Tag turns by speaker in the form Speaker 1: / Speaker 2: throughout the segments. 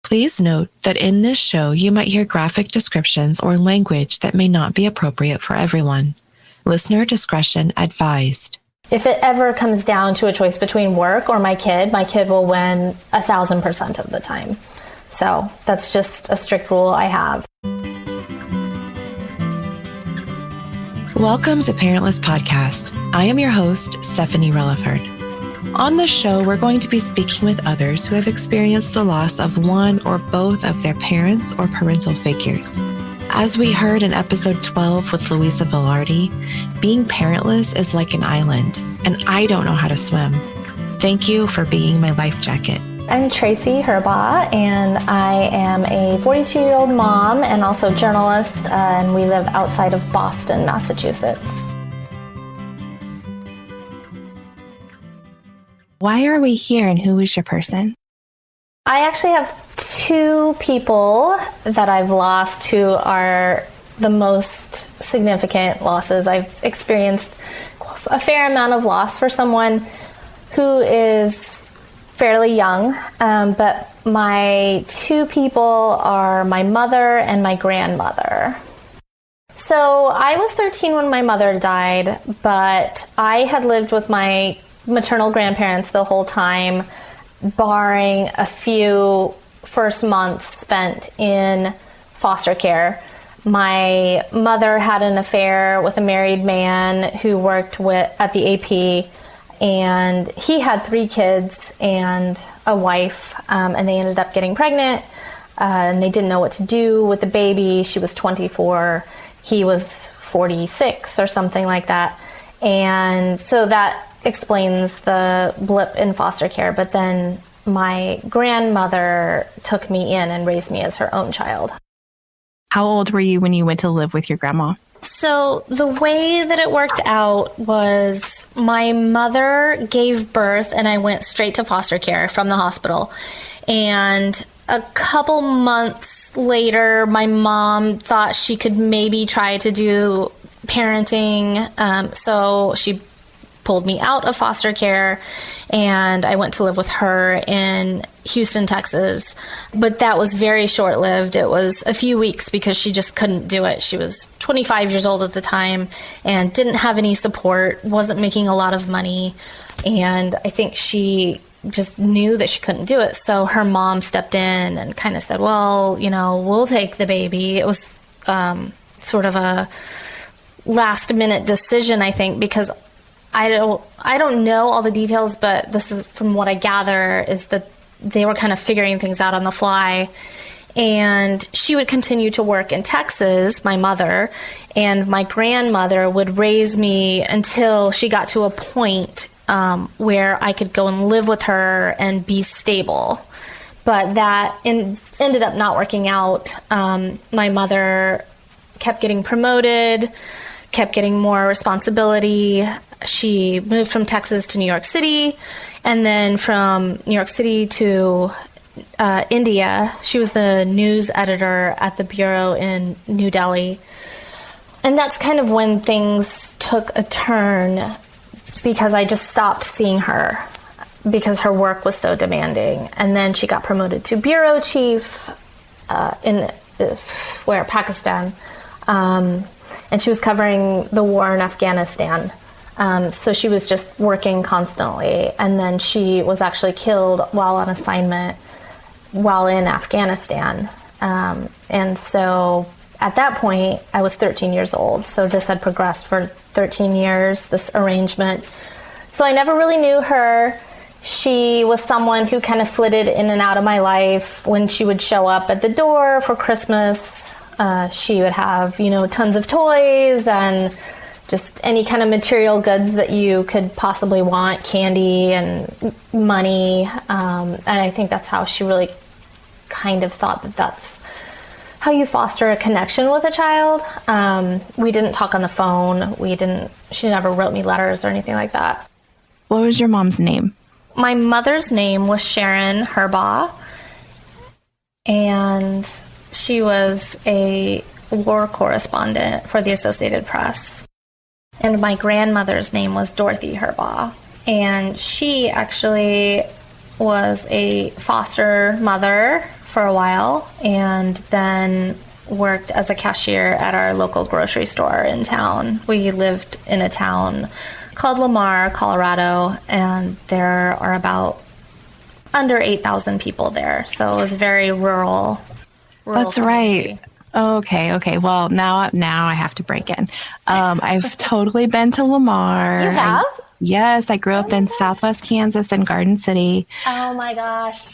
Speaker 1: Please note that in this show, you might hear graphic descriptions or language that may not be appropriate for everyone. Listener discretion advised.
Speaker 2: If it ever comes down to a choice between work or my kid will win 1,000% of the time. So that's just a strict rule I have.
Speaker 1: Welcome to Parentless Podcast. I am your host, Stephanie Relaford. On this show, we're going to be speaking with others who have experienced the loss of one or both of their parents or parental figures. As we heard in episode 12 with Louisa Velarde, being parentless is like an island, and I don't know how to swim. Thank you for being my life jacket.
Speaker 2: I'm Tracee Herbaugh, and I am a 42-year-old mom and also journalist, and we live outside of Boston, Massachusetts.
Speaker 3: Why are we here, and who is your person?
Speaker 2: I actually have two people that I've lost who are the most significant losses. I've experienced a fair amount of loss for someone who is fairly young, but my two people are my mother and my grandmother. So I was 13 when my mother died, but I had lived with my maternal grandparents the whole time, barring a few first months spent in foster care. My mother had an affair with a married man who worked at the AP, and he had 3 kids and a wife, and they ended up getting pregnant, and they didn't know what to do with the baby. She was 24, he was 46 or something like that. And so that explains the blip in foster care. But then my grandmother took me in and raised me as her own child.
Speaker 3: How old were you when you went to live with your grandma?
Speaker 2: So the way that it worked out was my mother gave birth and I went straight to foster care from the hospital. And a couple months later, my mom thought she could maybe try to do parenting. So she pulled me out of foster care and I went to live with her in Houston, Texas. But that was very short-lived. It was a few weeks because she just couldn't do it. She was 25 years old at the time and didn't have any support, wasn't making a lot of money. And I think she just knew that she couldn't do it. So her mom stepped in and kind of said, well, we'll take the baby. It was sort of a last-minute decision, I think, because I don't know all the details, but this is from what I gather is that they were kind of figuring things out on the fly. And she would continue to work in Texas, my mother, and my grandmother would raise me until she got to a point where I could go and live with her and be stable. But that ended up not working out. My mother kept getting promoted, kept getting more responsibility. She moved from Texas to New York City, and then from New York City to India. She was the news editor at the bureau in New Delhi. And that's kind of when things took a turn because I just stopped seeing her because her work was so demanding. And then she got promoted to bureau chief in Pakistan. And she was covering the war in Afghanistan. So she was just working constantly. And then she was actually killed while on assignment while in Afghanistan. And so at that point, I was 13 years old. So this had progressed for 13 years, this arrangement. So I never really knew her. She was someone who kind of flitted in and out of my life. When she would show up at the door for Christmas, she would have, tons of toys and just any kind of material goods that you could possibly want, candy and money. And I think that's how she really kind of thought that that's how you foster a connection with a child. We didn't talk on the phone. She never wrote me letters or anything like that.
Speaker 3: What was your mom's name?
Speaker 2: My mother's name was Sharon Herbaugh, and she was a war correspondent for the Associated Press. And my grandmother's name was Dorothy Herbaugh, and she actually was a foster mother for a while and then worked as a cashier at our local grocery store in town. We lived in a town called Lamar, Colorado, and there are about under 8,000 people there. So it was very rural.
Speaker 3: That's
Speaker 2: community.
Speaker 3: right. Okay. Well, now I have to break in. I've totally been to Lamar.
Speaker 2: You have?
Speaker 3: Yes, I grew up in Southwest Kansas in Garden City.
Speaker 2: Oh my gosh.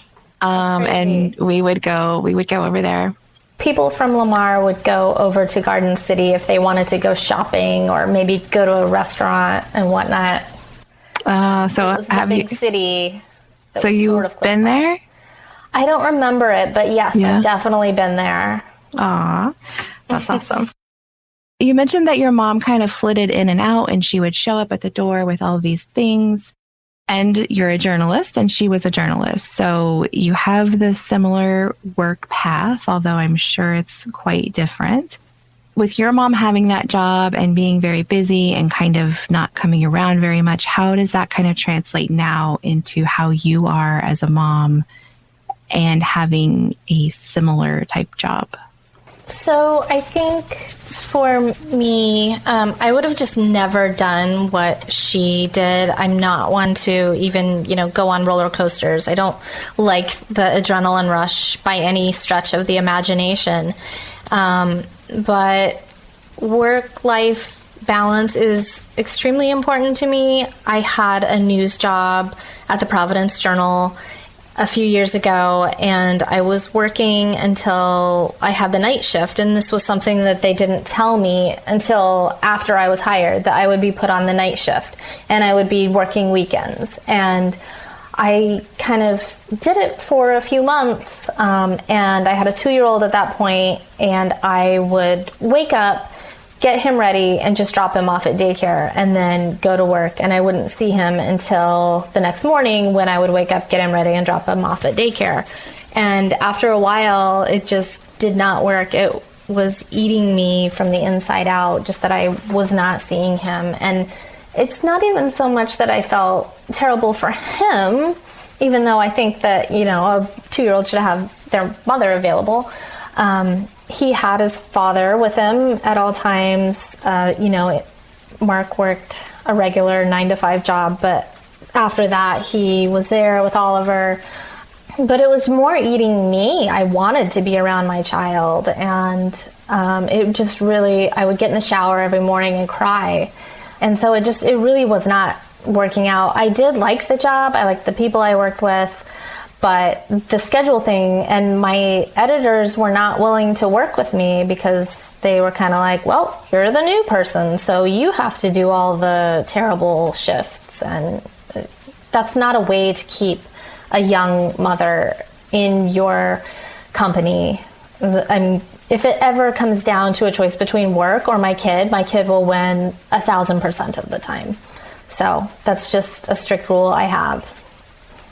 Speaker 3: And we would go over there.
Speaker 2: People from Lamar would go over to Garden City if they wanted to go shopping or maybe go to a restaurant and whatnot.
Speaker 3: So
Speaker 2: it was the big city.
Speaker 3: So you've been there?
Speaker 2: I don't remember it, but yes,
Speaker 3: Yeah.
Speaker 2: I've definitely been there.
Speaker 3: Aw, that's awesome. You mentioned that your mom kind of flitted in and out and she would show up at the door with all these things. And you're a journalist and she was a journalist. So you have this similar work path, although I'm sure it's quite different. With your mom having that job and being very busy and kind of not coming around very much, how does that kind of translate now into how you are as a mom and having a similar type job?
Speaker 2: So I think for me, I would have just never done what she did. I'm not one to even, go on roller coasters. I don't like the adrenaline rush by any stretch of the imagination. But work-life balance is extremely important to me. I had a news job at the Providence Journal a few years ago, and I was working until I had the night shift, and this was something that they didn't tell me until after I was hired, that I would be put on the night shift and I would be working weekends. And I kind of did it for a few months, and I had a 2-year-old at that point, and I would wake up, get him ready, and just drop him off at daycare and then go to work. And I wouldn't see him until the next morning when I would wake up, get him ready, and drop him off at daycare. And after a while, it just did not work. It was eating me from the inside out, just that I was not seeing him. And it's not even so much that I felt terrible for him, even though I think that, a 2-year-old should have their mother available. He had his father with him at all times. Mark worked a regular 9-to-5 job, but after that, he was there with Oliver. But it was more eating me. I wanted to be around my child, and it just really, I would get in the shower every morning and cry. And so it really was not working out. I did like the job. I liked the people I worked with. But the schedule thing, and my editors were not willing to work with me because they were kind of like, well, you're the new person, so you have to do all the terrible shifts. And that's not a way to keep a young mother in your company. If it ever comes down to a choice between work or my kid will win 1,000% of the time. So that's just a strict rule I have.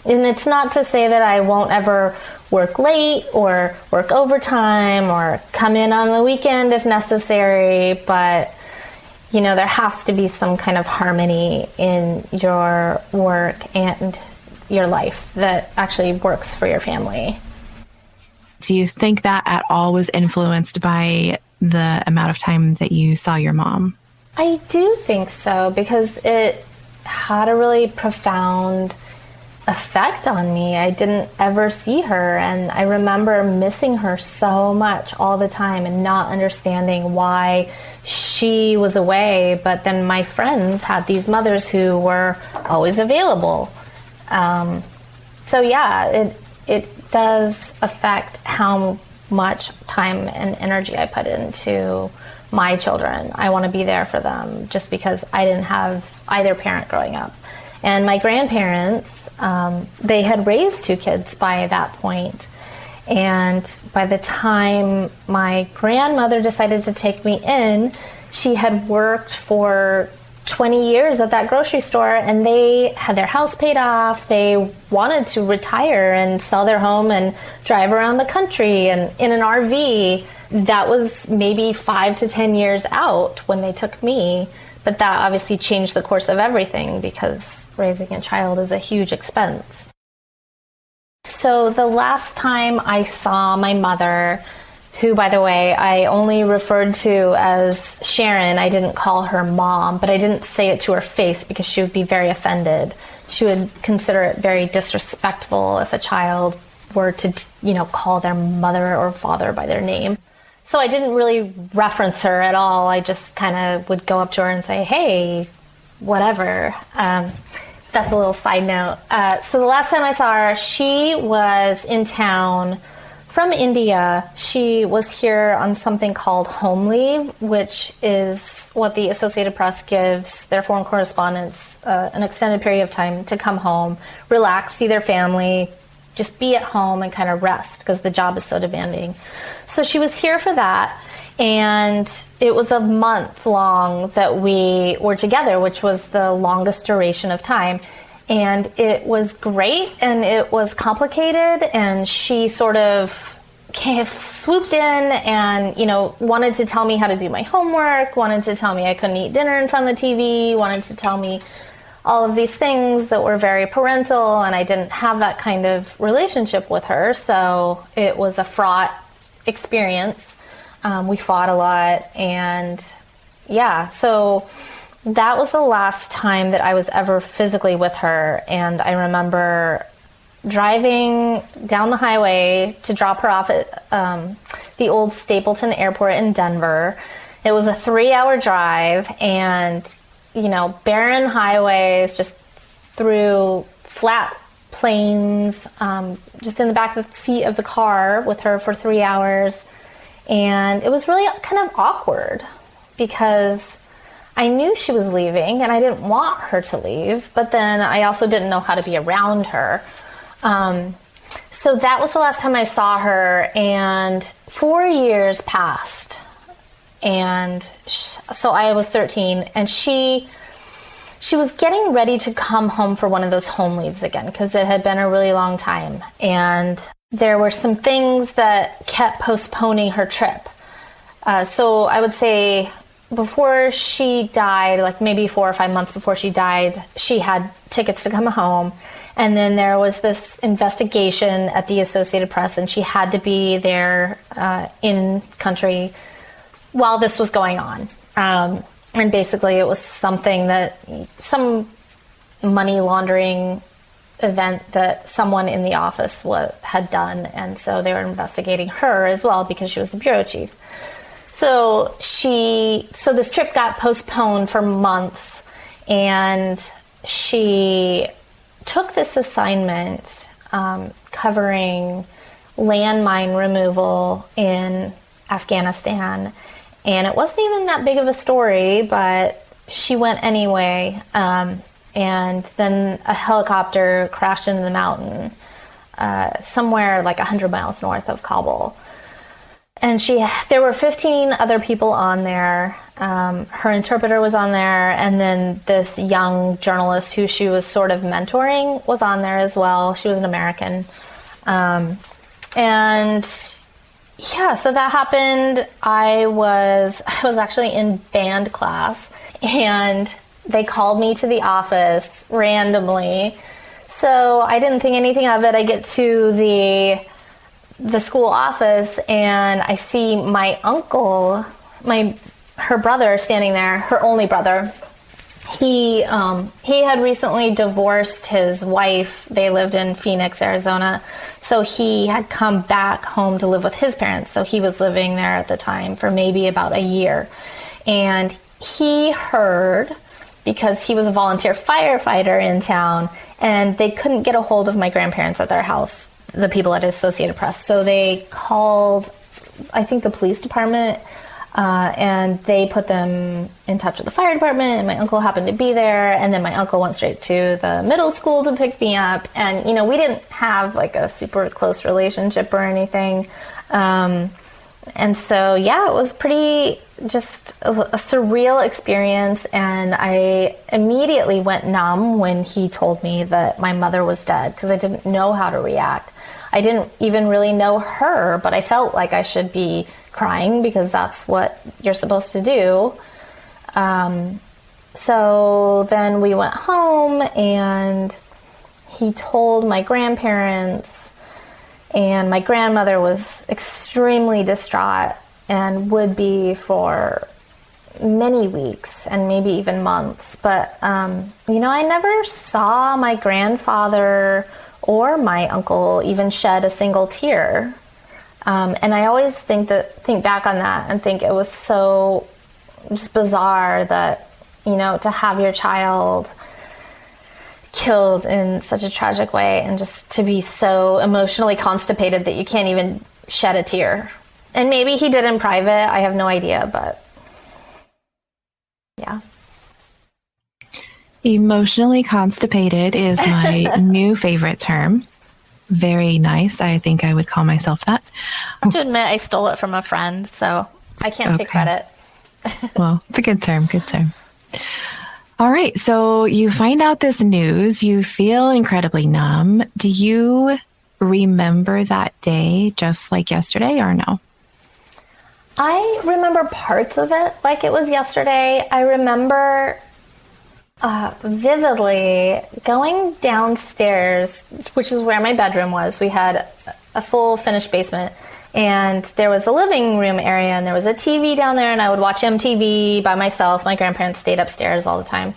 Speaker 2: And it's not to say that I won't ever work late or work overtime or come in on the weekend if necessary, but there has to be some kind of harmony in your work and your life that actually works for your family.
Speaker 3: Do you think that at all was influenced by the amount of time that you saw your mom?
Speaker 2: I do think so, because it had a really profound effect on me. I didn't ever see her, and I remember missing her so much all the time and not understanding why she was away, but then my friends had these mothers who were always available. So yeah, it does affect how much time and energy I put into my children. I want to be there for them just because I didn't have either parent growing up. And my grandparents, they had raised 2 kids by that point. And by the time my grandmother decided to take me in, she had worked for 20 years at that grocery store, and they had their house paid off. They wanted to retire and sell their home and drive around the country and in an RV. That was maybe 5 to 10 years out when they took me. But that obviously changed the course of everything because raising a child is a huge expense. So the last time I saw my mother, who, by the way, I only referred to as Sharon. I didn't call her mom, but I didn't say it to her face because she would be very offended. She would consider it very disrespectful if a child were to, call their mother or father by their name. So I didn't really reference her at all. I just kind of would go up to her and say, hey, whatever. That's a little side note. So the last time I saw her, she was in town from India. She was here on something called home leave, which is what the Associated Press gives their foreign correspondents an extended period of time to come home, relax, see their family, just be at home and kind of rest because the job is so demanding. So she was here for that. And it was a month long that we were together, which was the longest duration of time. And it was great and it was complicated. And she sort of swooped in and, wanted to tell me how to do my homework, wanted to tell me I couldn't eat dinner in front of the TV, wanted to tell me all of these things that were very parental. And I didn't have that kind of relationship with her. So it was a fraught experience. We fought a lot, and so that was the last time that I was ever physically with her. And I remember driving down the highway to drop her off at the old Stapleton Airport in Denver. It was a 3-hour drive, and barren highways, just through flat plains, just in the back of the seat of the car with her for 3 hours. And it was really kind of awkward because I knew she was leaving and I didn't want her to leave, but then I also didn't know how to be around her. So that was the last time I saw her, and 4 years passed. And so I was 13, and she was getting ready to come home for one of those home leaves again because it had been a really long time. And there were some things that kept postponing her trip. So I would say before she died, like maybe 4 or 5 months before she died, she had tickets to come home. And then there was this investigation at the Associated Press, and she had to be there in country while this was going on. And basically it was something that some money laundering event that someone in the office had done, and so they were investigating her as well because she was the bureau chief. So this trip got postponed for months, and she took this assignment covering landmine removal in Afghanistan, and it wasn't even that big of a story, but she went anyway. And then a helicopter crashed into the mountain somewhere like 100 miles north of Kabul. And there were 15 other people on there. Her interpreter was on there, and then this young journalist who she was sort of mentoring was on there as well. She was an American. So that happened. I was actually in band class, and they called me to the office randomly. So I didn't think anything of it. I get to the school office, and I see my uncle, her brother standing there, her only brother. He had recently divorced his wife. They lived in Phoenix, Arizona. So he had come back home to live with his parents. So he was living there at the time for maybe about a year. And he heard, because he was a volunteer firefighter in town, and they couldn't get a hold of my grandparents at their house, the people at Associated Press. So they called, I think, the police department, and they put them in touch with the fire department, and my uncle happened to be there, and then my uncle went straight to the middle school to pick me up. And, we didn't have like a super close relationship or anything. And so, it was pretty just a surreal experience. And I immediately went numb when he told me that my mother was dead, because I didn't know how to react. I didn't even really know her, but I felt like I should be crying because that's what you're supposed to do. So then we went home, and he told my grandparents, And my grandmother was extremely distraught and would be for many weeks and maybe even months. But, I never saw my grandfather or my uncle even shed a single tear. And I always think back on that and think it was so just bizarre that, to have your child killed in such a tragic way and just to be so emotionally constipated that you can't even shed a tear. And maybe he did in private. I have no idea, but yeah.
Speaker 3: Emotionally constipated is my new favorite term. Very nice. I think I would call myself that.
Speaker 2: I have to admit, I stole it from a friend, so I can't take credit.
Speaker 3: Well, it's a good term. Good term. All right. So you find out this news. You feel incredibly numb. Do you remember that day just like yesterday or no?
Speaker 2: I remember parts of it like it was yesterday. I remember vividly going downstairs, which is where my bedroom was. We had a full finished basement, and there was a living room area, and there was a TV down there, and I would watch MTV by myself. My grandparents stayed upstairs all the time.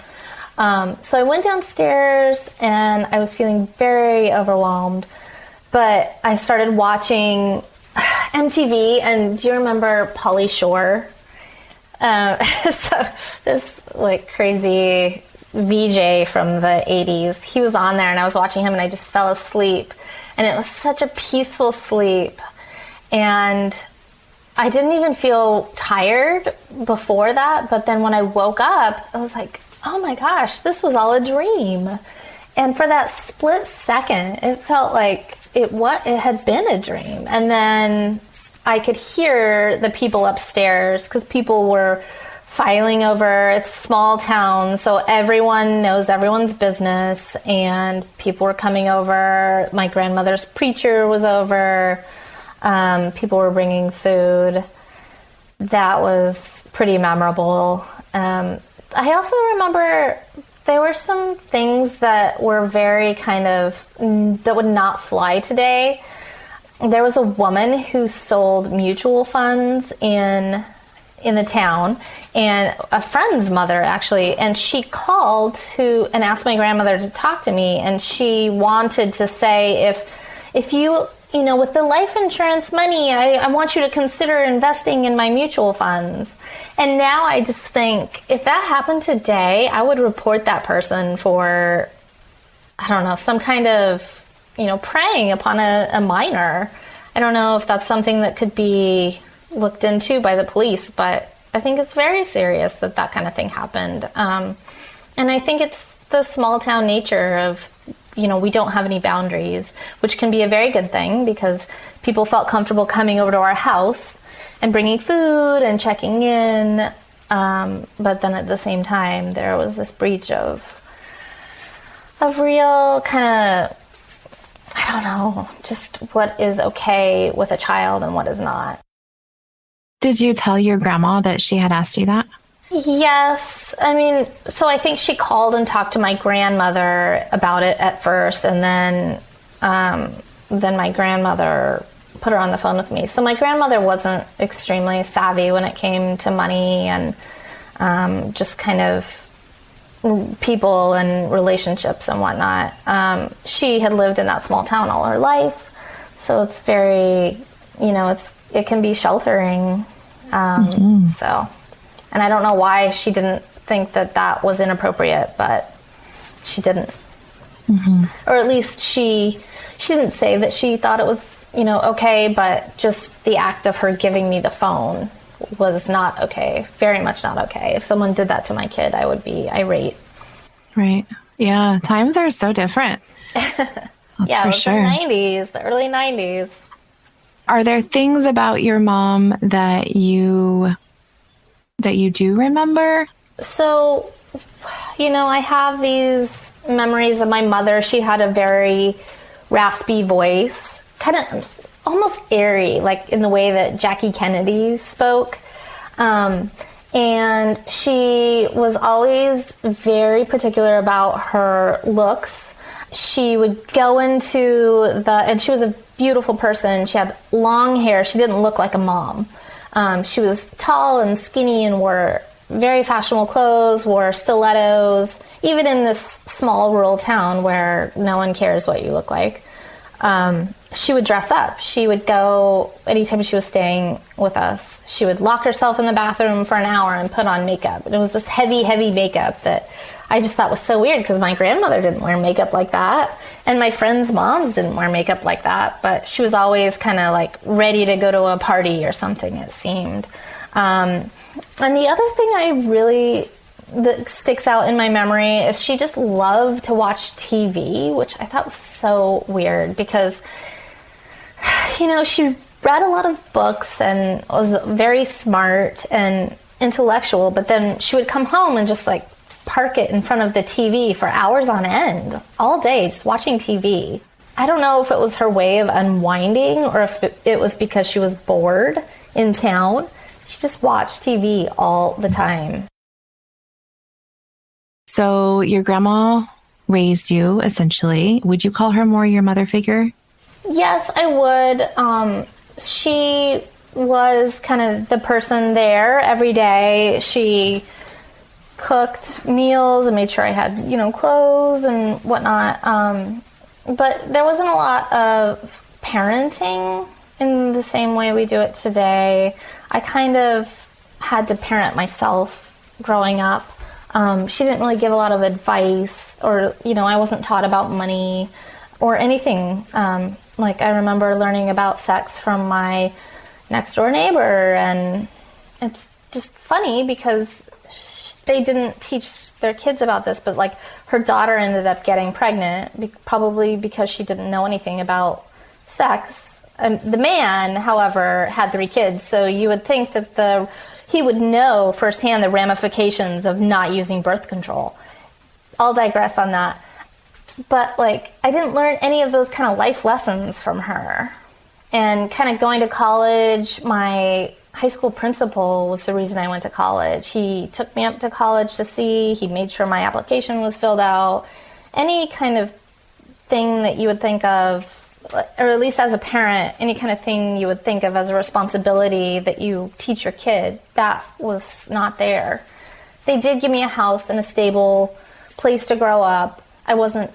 Speaker 2: So I went downstairs, and I was feeling very overwhelmed, but I started watching MTV, and do you remember Pauly Shore? So this crazy VJ from the 80s, he was on there, and I was watching him, and I just fell asleep, and it was such a peaceful sleep, and I didn't even feel tired before that, but then when I woke up, I was like, oh my gosh, this was all a dream. And for that split second, it felt like it had been a dream. And then I could hear the people upstairs, because people were filing over. It's a small town, so everyone knows everyone's business, and people were coming over. My grandmother's preacher was over. People were bringing food. That was pretty memorable. I also remember there were some things that were very that would not fly today. There was a woman who sold mutual funds in the town, and a friend's mother actually, and she called and asked my grandmother to talk to me, and she wanted to say if you with the life insurance money, I want you to consider investing in my mutual funds. And now I just think, if that happened today, I would report that person for, I don't know, some kind of, preying upon a minor. I don't know if that's something that could be looked into by the police, but I think it's very serious that kind of thing happened. And I think it's the small town nature of, we don't have any boundaries, which can be a very good thing, because people felt comfortable coming over to our house and bringing food and checking in. But then at the same time, there was this breach of real kind of, I don't know, just what is okay with a child and what is not.
Speaker 3: Did you tell your grandma that she had asked you that?
Speaker 2: Yes. So I think she called and talked to my grandmother about it at first, and then my grandmother put her on the phone with me. So my grandmother wasn't extremely savvy when it came to money and just kind of people and relationships and whatnot. She had lived in that small town all her life, so it's very, it can be sheltering. So. And I don't know why she didn't think that was inappropriate, but she didn't. Mm-hmm. Or at least she didn't say that she thought it was, okay, but just the act of her giving me the phone was not okay. Very much not okay. If someone did that to my kid, I would be irate.
Speaker 3: Right. Yeah. Times are so different.
Speaker 2: That's
Speaker 3: yeah, for sure.
Speaker 2: The early 90s.
Speaker 3: Are there things about your mom that you do remember?
Speaker 2: So, I have these memories of my mother. She had a very raspy voice, kind of almost airy, like in the way that Jackie Kennedy spoke. And she was always very particular about her looks. She would go into and she was a beautiful person. She had long hair. She didn't look like a mom. She was tall and skinny and wore very fashionable clothes, wore stilettos, even in this small rural town where no one cares what you look like. She would dress up. She would go, anytime she was staying with us, she would lock herself in the bathroom for an hour and put on makeup. And it was this heavy, heavy makeup that I just thought was so weird because my grandmother didn't wear makeup like that. And my friends' moms didn't wear makeup like that. But she was always kind of like ready to go to a party or something, it seemed. And the other thing that sticks out in my memory is she just loved to watch TV, which I thought was so weird because, she read a lot of books and was very smart and intellectual, but then she would come home and just like park it in front of the TV for hours on end, all day, just watching TV. I don't know if it was her way of unwinding or if it was because she was bored in town. She just watched TV all the time.
Speaker 3: So your grandma raised you, essentially. Would you call her more your mother figure?
Speaker 2: Yes, I would. She was kind of the person there every day. She cooked meals and made sure I had, clothes and whatnot. But there wasn't a lot of parenting in the same way we do it today. I kind of had to parent myself growing up. She didn't really give a lot of advice or, I wasn't taught about money or anything. Like I remember learning about sex from my next door neighbor, and it's just funny because they didn't teach their kids about this, but like her daughter ended up getting pregnant probably because she didn't know anything about sex. The man, however, had 3 kids, so you would think that he would know firsthand the ramifications of not using birth control. I'll digress on that. But I didn't learn any of those kind of life lessons from her. And kind of going to college, my high school principal was the reason I went to college. He took me up to college to see. He made sure my application was filled out. Any kind of thing that you would think of, or at least as a parent, any kind of thing you would think of as a responsibility that you teach your kid, that was not there. They did give me a house and a stable place to grow up. I wasn't,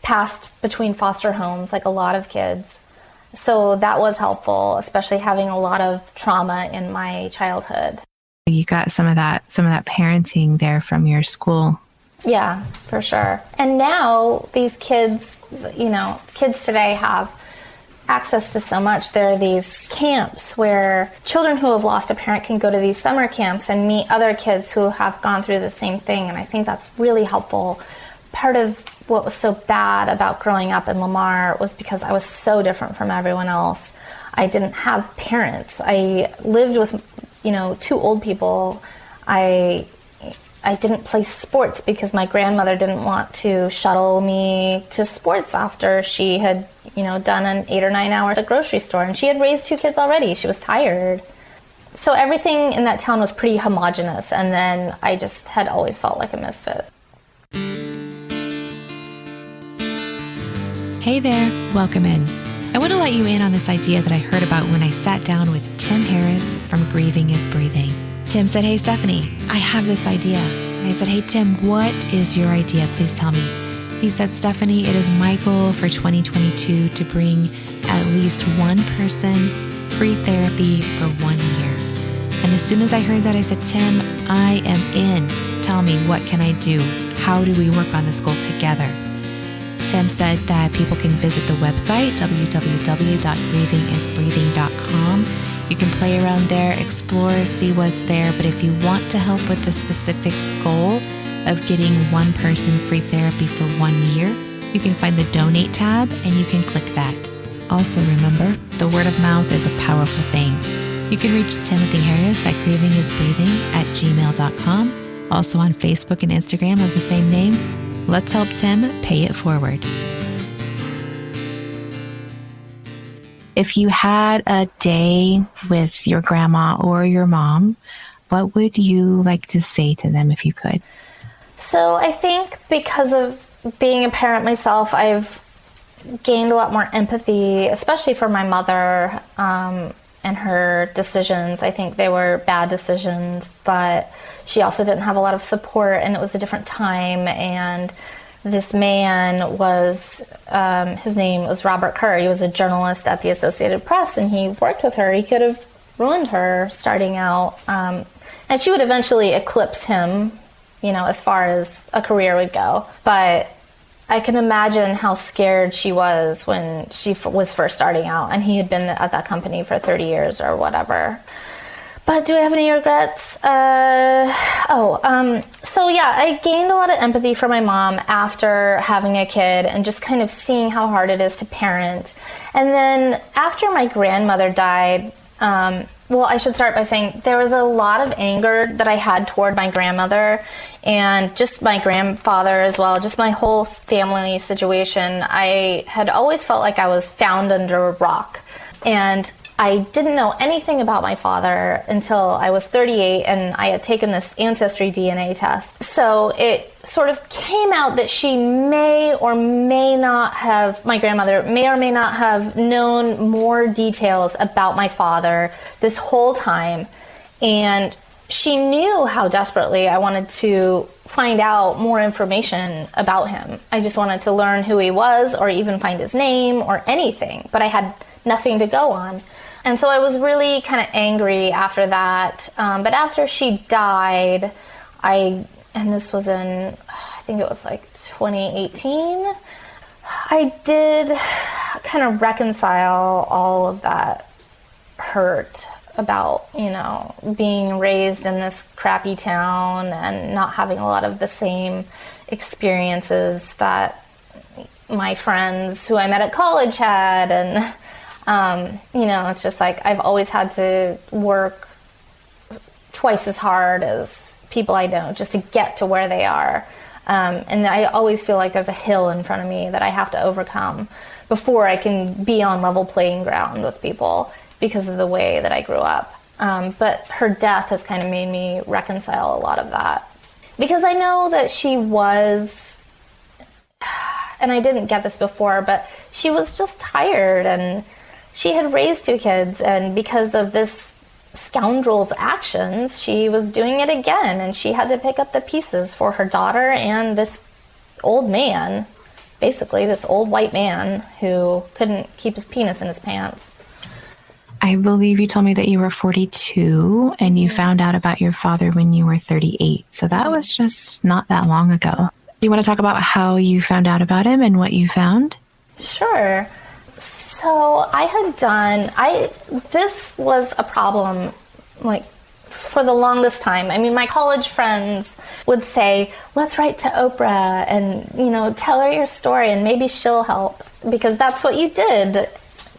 Speaker 2: passed between foster homes like a lot of kids. So that was helpful, especially having a lot of trauma in my childhood.
Speaker 3: You got some of that parenting there from your school.
Speaker 2: Yeah, for sure. And now these kids, kids today have access to so much. There are these camps where children who have lost a parent can go to these summer camps and meet other kids who have gone through the same thing. And I think that's really helpful. Part of what was so bad about growing up in Lamar was because I was so different from everyone else. I didn't have parents. I lived with, 2 old people. I didn't play sports because my grandmother didn't want to shuttle me to sports after she had, done an 8 or 9 hours at the grocery store. And she had raised 2 kids already. She was tired. So everything in that town was pretty homogenous. And then I just had always felt like a misfit.
Speaker 1: Hey there, welcome in. I want to let you in on this idea that I heard about when I sat down with Tim Harris from Grieving is Breathing. Tim said, "Hey, Stephanie, I have this idea." And I said, "Hey, Tim, what is your idea? Please tell me." He said, "Stephanie, it is my goal for 2022 to bring at least one person free therapy for 1 year." And as soon as I heard that, I said, "Tim, I am in. Tell me, what can I do? How do we work on this goal together?" Tim said that people can visit the website, www.grievingisbreathing.com. You can play around there, explore, see what's there. But if you want to help with the specific goal of getting one person free therapy for 1 year, you can find the donate tab and you can click that. Also remember, the word of mouth is a powerful thing. You can reach Timothy Harris at grievingisbreathing@gmail.com. Also on Facebook and Instagram of the same name. Let's help Tim pay it forward.
Speaker 3: If you had a day with your grandma or your mom, what would you like to say to them if you could?
Speaker 2: So I think because of being a parent myself, I've gained a lot more empathy, especially for my mother and her decisions. I think they were bad decisions, but she also didn't have a lot of support, and it was a different time. And this man was, his name was Robert Kerr. He was a journalist at the Associated Press, and he worked with her. He could have ruined her starting out. And she would eventually eclipse him, as far as a career would go. But I can imagine how scared she was when she was first starting out, and he had been at that company for 30 years or whatever. But do I have any regrets? So yeah, I gained a lot of empathy for my mom after having a kid and just kind of seeing how hard it is to parent. And then after my grandmother died, I should start by saying there was a lot of anger that I had toward my grandmother and just my grandfather as well, just my whole family situation. I had always felt like I was found under a rock. And I didn't know anything about my father until I was 38, and I had taken this ancestry DNA test. So it sort of came out that she may or may not have, my grandmother may or may not have known more details about my father this whole time. And she knew how desperately I wanted to find out more information about him. I just wanted to learn who he was, or even find his name or anything, but I had nothing to go on. And so I was really kind of angry after that. But after she died, and this was in, I think it was like 2018, I did kind of reconcile all of that hurt about, being raised in this crappy town and not having a lot of the same experiences that my friends who I met at college had. And it's just like I've always had to work twice as hard as people I know just to get to where they are. And I always feel like there's a hill in front of me that I have to overcome before I can be on level playing ground with people because of the way that I grew up. But her death has kind of made me reconcile a lot of that. Because I know that she was, and I didn't get this before, but she was just tired, and she had raised 2 kids, and because of this scoundrel's actions, she was doing it again, and she had to pick up the pieces for her daughter and this old man, basically this old white man who couldn't keep his penis in his pants.
Speaker 3: I believe you told me that you were 42 and you found out about your father when you were 38. So that was just not that long ago. Do you want to talk about how you found out about him and what you found?
Speaker 2: Sure. So this was a problem, like, for the longest time. I mean, my college friends would say, let's write to Oprah and, tell her your story and maybe she'll help, because that's what you did.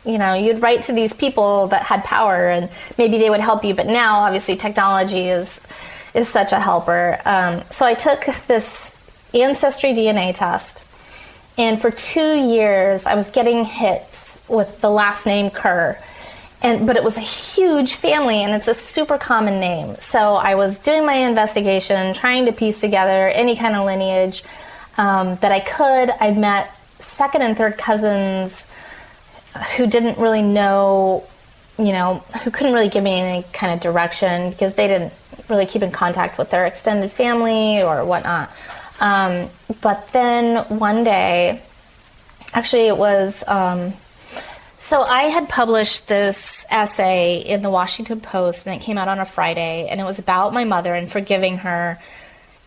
Speaker 2: You'd write to these people that had power and maybe they would help you. But now, obviously, technology is such a helper. So I took this ancestry DNA test, and for 2 years, I was getting hits with the last name Kerr. But it was a huge family, and it's a super common name. So I was doing my investigation, trying to piece together any kind of lineage that I could. I met second and third cousins who didn't really know, who couldn't really give me any kind of direction because they didn't really keep in contact with their extended family or whatnot. But then one day, actually it was, so I had published this essay in the Washington Post, and it came out on a Friday, and it was about my mother and forgiving her.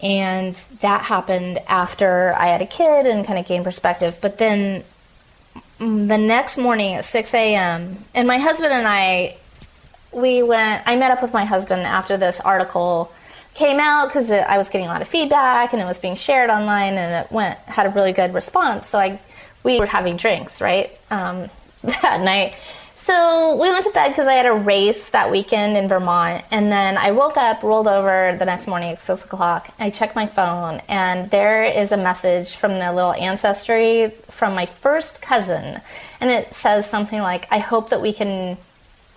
Speaker 2: And that happened after I had a kid and kind of gained perspective. But then the next morning at 6 a.m., and my husband and I met up with my husband after this article came out because I was getting a lot of feedback and it was being shared online, and it had a really good response. So we were having drinks, right, that night. So we went to bed because I had a race that weekend in Vermont. And then I woke up, rolled over the next morning at 6 o'clock. I checked my phone, and there is a message from the little ancestry from my first cousin. And it says something like, I hope that we can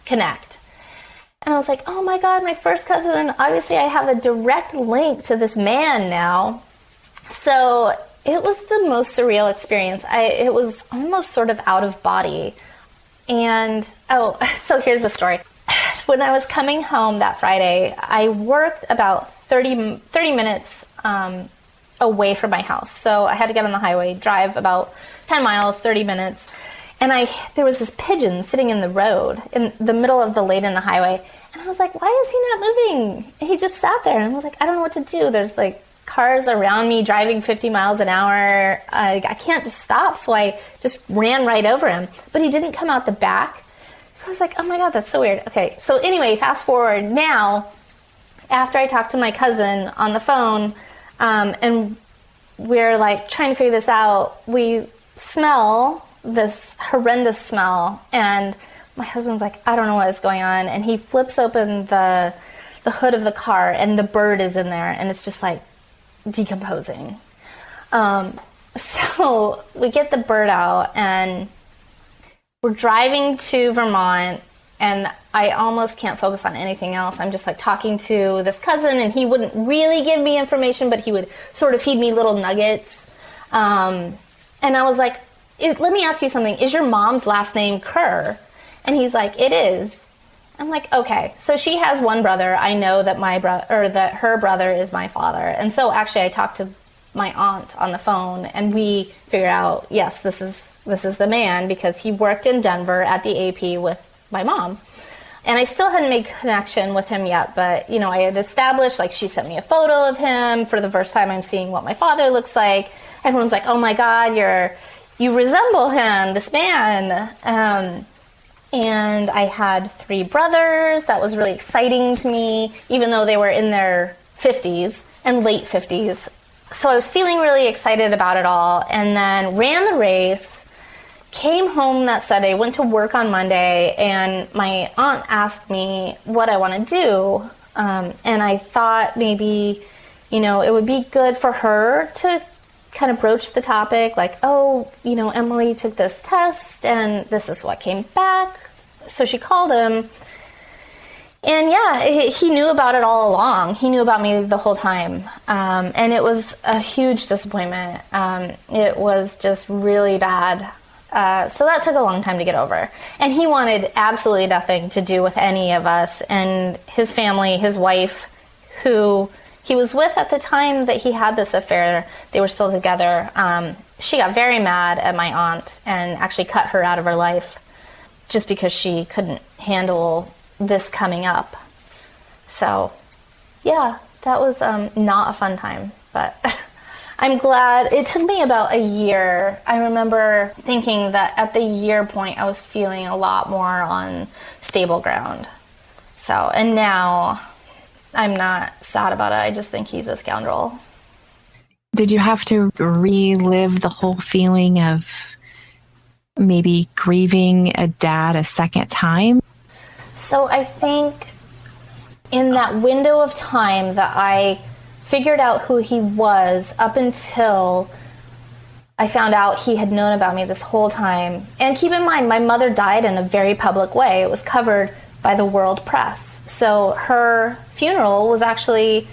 Speaker 2: connect. And I was like, oh my God, my first cousin. Obviously, I have a direct link to this man now. So It was the most surreal experience. It was almost sort of out of body. And, so here's the story. When I was coming home that Friday, I worked about 30 minutes away from my house. So I had to get on the highway, drive about 10 miles, 30 minutes. And there was this pigeon sitting in the road in the middle of the lane in the highway. And I was like, why is he not moving? And he just sat there. And I was like, I don't know what to do. There's like cars around me driving 50 miles an hour. I can't just stop. So I just ran right over him. But he didn't come out the back. So I was like, oh my God, that's so weird. Okay, so anyway, fast forward now, after I talked to my cousin on the phone, and we're like trying to figure this out, we smell this horrendous smell, and my husband's like, I don't know what is going on, and he flips open the hood of the car, and the bird is in there, and it's just like decomposing. So we get the bird out, and we're driving to Vermont, and I almost can't focus on anything else. I'm just like talking to this cousin, and he wouldn't really give me information, but he would sort of feed me little nuggets. And I was like, let me ask you something. Is your mom's last name Kerr? And he's like, it is. I'm like, okay. So she has one brother. I know that that her brother is my father. And so actually I talked to my aunt on the phone, and we figured out, yes, this is the man, because he worked in Denver at the AP with my mom. And I still hadn't made connection with him yet, but, I had established, like, she sent me a photo of him. For the first time, I'm seeing what my father looks like. Everyone's like, oh my God, you resemble him, this man. And I had 3 brothers. That was really exciting to me, even though they were in their 50s and late 50s. So I was feeling really excited about it all, and then ran the race, came home that Sunday, went to work on Monday, and my aunt asked me what I want to do. And I thought maybe, it would be good for her to kind of broach the topic, like, Emily took this test, and this is what came back. So she called him. And yeah, he knew about it all along. He knew about me the whole time. And it was a huge disappointment. It was just really bad. So that took a long time to get over. And he wanted absolutely nothing to do with any of us. And his family, his wife, who he was with at the time that he had this affair, they were still together. She got very mad at my aunt and actually cut her out of her life just because she couldn't handle this coming up. So yeah, that was not a fun time, but I'm glad. It took me about a year. I remember thinking that at the year point I was feeling a lot more on stable ground. So, and now I'm not sad about it. I just think he's a scoundrel.
Speaker 3: Did you have to relive the whole feeling of maybe grieving a dad a second time?
Speaker 2: So I think in that window of time that I figured out who he was up until I found out he had known about me this whole time. And keep in mind, my mother died in a very public way. It was covered by the world press. So her funeral was actually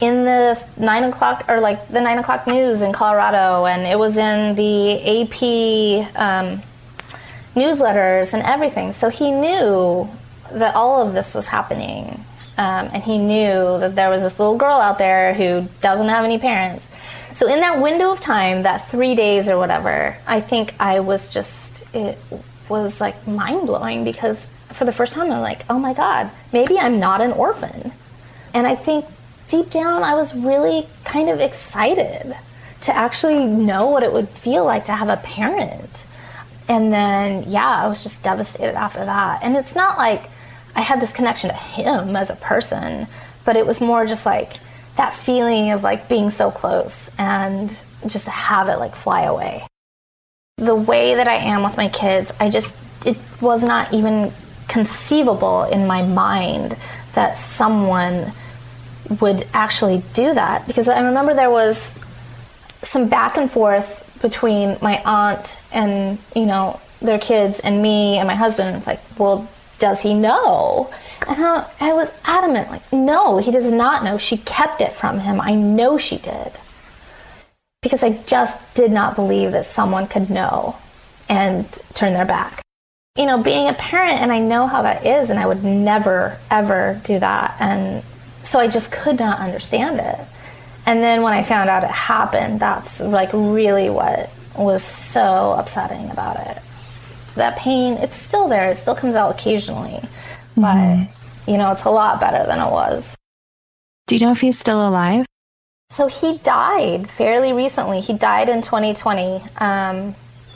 Speaker 2: in the 9 o'clock or like the 9 o'clock news in Colorado, and it was in the AP newsletters and everything. So he knew that all of this was happening. And he knew that there was this little girl out there who doesn't have any parents. So in that window of time, that 3 days or whatever, I think it was like mind-blowing, because for the first time I'm like, oh my God, maybe I'm not an orphan. And I think deep down I was really kind of excited to actually know what it would feel like to have a parent. And then, yeah, I was just devastated after that. And it's not like I had this connection to him as a person, but it was more just like that feeling of like being so close and just to have it like fly away. The way that I am with my kids, it was not even conceivable in my mind that someone would actually do that. Because I remember there was some back and forth between my aunt and, their kids and me and my husband. And it's like, well, does he know? And I was adamant, like, no, he does not know. She kept it from him. I know she did. because I just did not believe that someone could know and turn their back. You know, being a parent, and I know how that is, and I would never, ever do that. And so I just could not understand it. And then when I found out it happened, that's like really what was so upsetting about it. That pain, it's still there. It still comes out occasionally. But, you know, it's a lot better than it was.
Speaker 3: Do you know if he's still alive?
Speaker 2: So he died fairly recently. He died in 2020.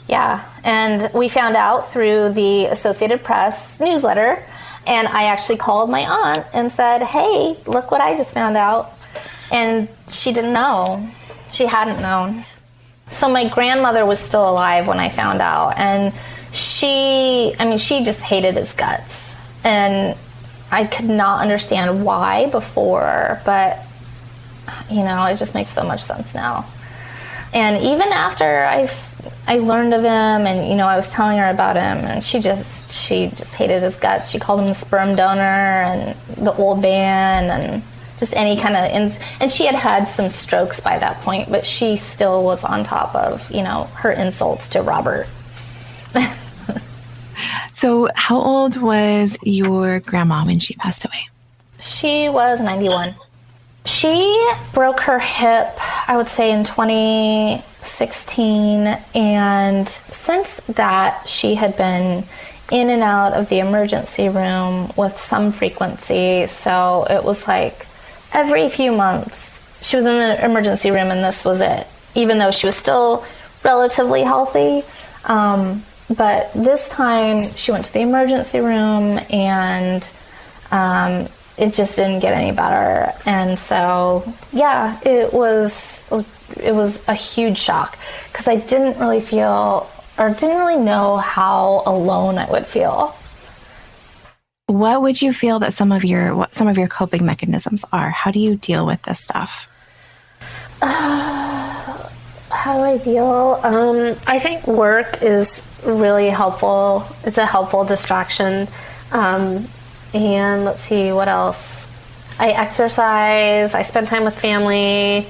Speaker 2: Yeah. And we found out through the Associated Press newsletter. And I actually called my aunt and said, hey, look what I just found out. And she didn't know. She hadn't known. So my grandmother was still alive when I found out. And she just hated his guts. And I could not understand why before, but, you know, it just makes so much sense now. And even after I learned of him and, you know, I was telling her about him, and she just hated his guts. She called him the sperm donor and the old man and just any kind of, and she had some strokes by that point, but she still was on top of, you know, her insults to Robert.
Speaker 3: So how old was your grandma when she passed away?
Speaker 2: She was 91. She broke her hip, I would say, in 2016. And since that, she had been in and out of the emergency room with some frequency. So it was like every few months she was in the emergency room, and this was it, even though she was still relatively healthy. But this time she went to the emergency room, and it just didn't get any better. And so, yeah, it was a huge shock, because I didn't really know how alone I would feel.
Speaker 3: What would you feel that some of your coping mechanisms are? How do you deal with this stuff?
Speaker 2: How do I deal? I think work is really helpful. It's a helpful distraction. And let's see, what else? I exercise. I spend time with family.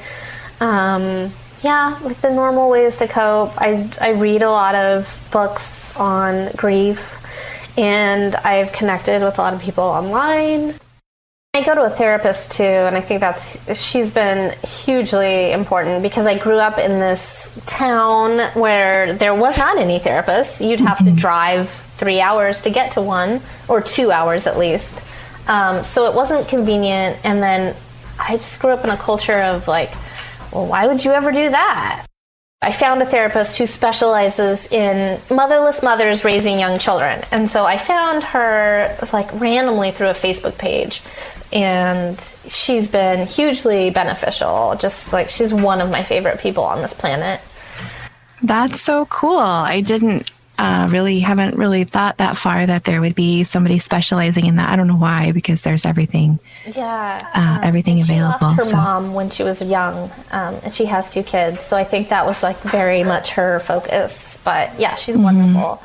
Speaker 2: Yeah, like the normal ways to cope. I read a lot of books on grief, and I've connected with a lot of people online. I go to a therapist too, and I think she's been hugely important, because I grew up in this town where there was not any therapists. You'd have to drive 3 hours to get to one, or 2 hours at least. So it wasn't convenient. And then I just grew up in a culture of like, well, why would you ever do that? I found a therapist who specializes in motherless mothers raising young children. And so I found her like randomly through a Facebook page. And she's been hugely beneficial. Just like, she's one of my favorite people on this planet.
Speaker 3: That's so cool. I haven't really thought that far, that there would be somebody specializing in that. I don't know why, because there's everything.
Speaker 2: Yeah.
Speaker 3: Everything available.
Speaker 2: She lost her mom when she was young, and she has 2 kids. So I think that was like very much her focus. But yeah, she's wonderful.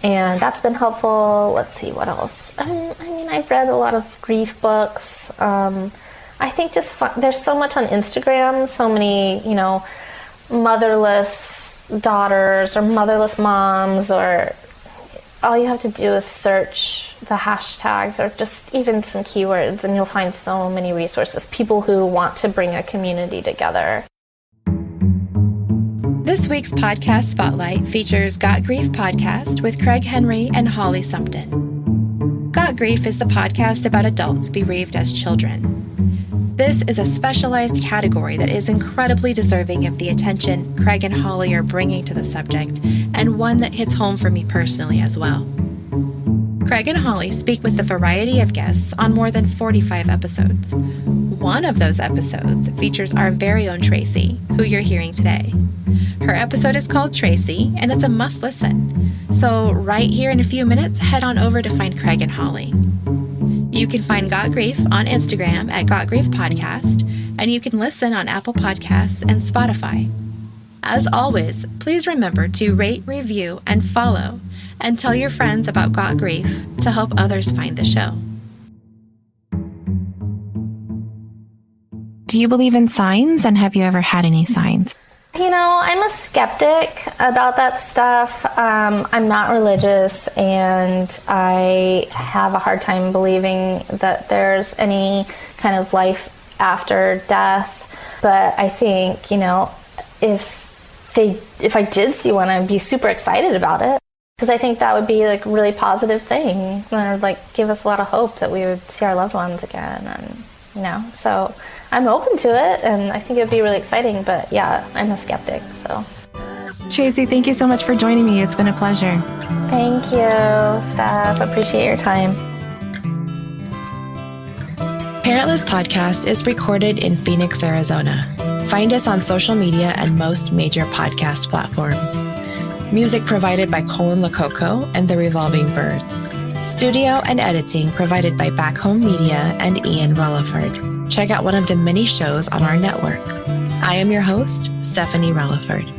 Speaker 2: And that's been helpful. Let's see, what else? I've read a lot of grief books. I think just there's so much on Instagram, so many, you know, motherless daughters or motherless moms, or all you have to do is search the hashtags or just even some keywords, and you'll find so many resources, people who want to bring a community together.
Speaker 1: This week's podcast spotlight features Got Grief podcast with Craig Henry and Holly Sumpton. Got Grief is the podcast about adults bereaved as children. This is a specialized category that is incredibly deserving of the attention Craig and Holly are bringing to the subject, and one that hits home for me personally as well. Craig and Holly speak with a variety of guests on more than 45 episodes. One of those episodes features our very own Tracee, who you're hearing today. Her episode is called Tracee, and it's a must listen. So right here in a few minutes, head on over to find Craig and Holly. You can find Got Grief on Instagram at Got Grief Podcast, and you can listen on Apple Podcasts and Spotify. As always, please remember to rate, review, and follow, and tell your friends about Got Grief to help others find the show.
Speaker 3: Do you believe in signs, and have you ever had any signs?
Speaker 2: I'm a skeptic about that stuff. I'm not religious, and I have a hard time believing that there's any kind of life after death. But I think, if I did see one, I'd be super excited about it, because I think that would be like a really positive thing, and it would like give us a lot of hope that we would see our loved ones again, and so I'm open to it, and I think it would be really exciting. But yeah, I'm a skeptic. So
Speaker 3: Tracee, thank you so much for joining me. It's been a pleasure.
Speaker 2: Thank you, Steph. Appreciate your time.
Speaker 1: Parentless Podcast is recorded in Phoenix, Arizona. Find us on social media and most major podcast platforms. Music provided by Colin Lococo and the Revolving Birds. Studio and editing provided by Back Home Media and Ian Relaford. Check out one of the many shows on our network. I am your host, Stephanie Relaford.